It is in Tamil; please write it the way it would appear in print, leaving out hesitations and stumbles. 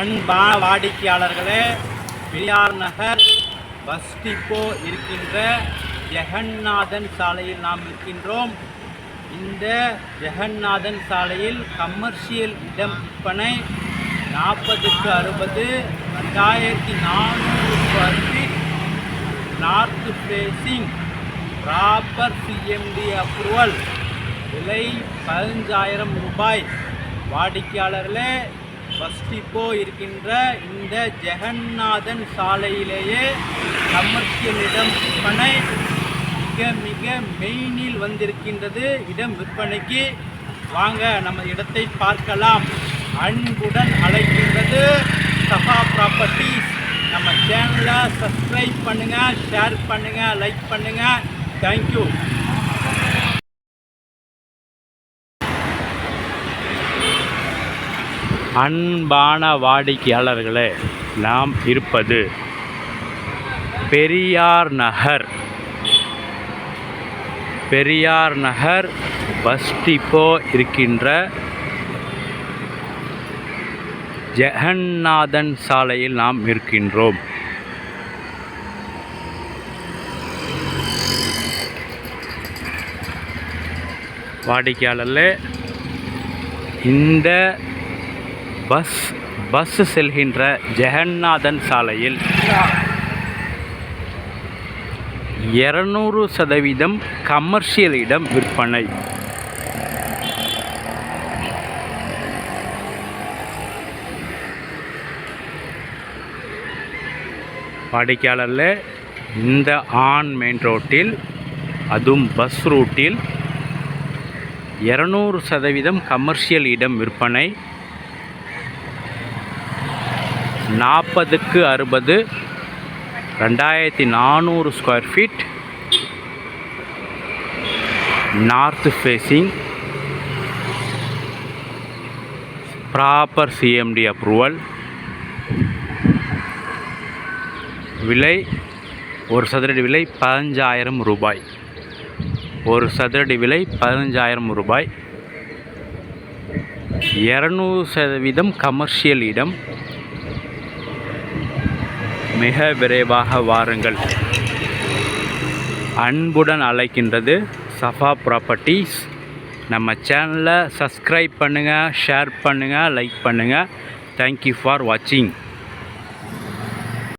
அன்பான வாடிக்கையாளர்களே, பெரியார் நகர் பஸ் டிப்போ இருக்கின்ற ஜெகநாதன் சாலையில் நாம் இருக்கின்றோம். இந்த ஜெகநாதன் சாலையில் கமர்ஷியல் இடம் விற்பனை 40க்கு 60, 2400 square feet, north facing, proper CMD approval, விலை 15,000 ரூபாய். வாடிக்கையாளர்களே, பஸ் டிப்போ இருக்கின்ற இந்த ஜெகநாதன் சாலையிலேயே கமர்ஷியல் இடம் விற்பனை மிக மிக மெயினில் வந்திருக்கின்றது. இடம் விற்பனைக்கு வாங்க நம்ம இடத்தை பார்க்கலாம். அன்புடன் அழைக்கின்றது சஃபா ப்ராப்பர்ட்டிஸ். நம்ம சேனலை சப்ஸ்கிரைப் பண்ணுங்கள், ஷேர் பண்ணுங்கள், லைக் பண்ணுங்கள். தேங்க்யூ. அன்பான வாடிக்கையாளர்களே, நாம் இருப்பது பெரியார் நகர் பஸ் டிப்போ இருக்கின்ற ஜெகநாதன் சாலையில் நாம் இருக்கின்றோம். வாடிக்கையாளர்களே, இந்த பஸ் செல்கின்ற ஜெகநாதன் சாலையில் 200% கமர்ஷியல் இடம் விற்பனை. வாடிக்கையாளர்களே, இந்த ஆன் மெயின் ரோட்டில், அதுவும் பஸ் ரூட்டில் 200% கமர்ஷியல் இடம் விற்பனை. 40க்கு 60, 2400 square feet, north facing, proper CMD approval, விலை ஒரு சதுரடி விலை 15,000 ரூபாய். ஒரு சதுரடி விலை 15,000 ரூபாய். 200% கமர்ஷியல் இடம். மிக விரைவாக வாருங்கள். அன்புடன் அழைக்கின்றது சஃபா ப்ராப்பர்ட்டிஸ். நம்ம சேனலை சப்ஸ்கிரைப் பண்ணுங்கள், ஷேர் பண்ணுங்கள், லைக் பண்ணுங்கள். தேங்க்யூ ஃபார் வாட்சிங்.